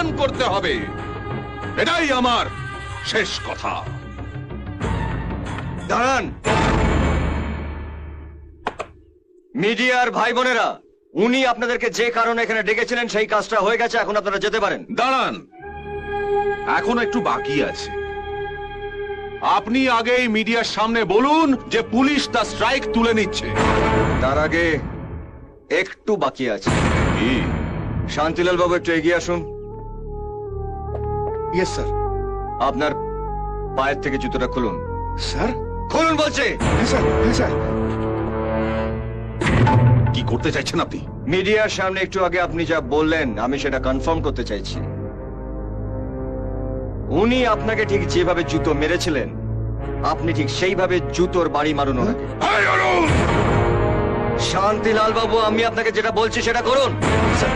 প্রমাণ করতে হবে, এটাই আমার শেষ কথা। দাঁড়ান মিডিয়ার ভাই বোনেরা, উনি আপনাদেরকে যে কারণে এখানে ডেকেছিলেন সেই কাজটা হয়ে গেছে, এখন আপনারা যেতে পারেন। দাঁড়ান, এখনো একটু বাকি আছে। আপনি আগেই মিডিয়ার সামনে বলুন যে পুলিশ তার স্ট্রাইক তুলে নিচ্ছে। তার আগে একটু বাকি আছে। কি? শান্তিলাল বাবু একটু এগিয়ে আসুন। Yes sir. আপনার পায়ের থেকে জুতোটা খুলুন। স্যার? খুলুন বলছে। হ্যাঁ স্যার, হ্যাঁ স্যার। কি করতে চাইছেন আপনি? মিডিয়ার সামনে একটু আগে আপনি যা বললেন আমি সেটা কনফার্ম করতে চাইছি। উনি আপনাকে ঠিক যেভাবে জুতো মেরেছিলেন আপনি ঠিক সেইভাবে জুতোর বাড়ি মারুন ওনাকে। এই অরুণ! শান্তিলাল বাবু, আমি আপনাকে যেটা বলছি সেটা করুন। স্যার।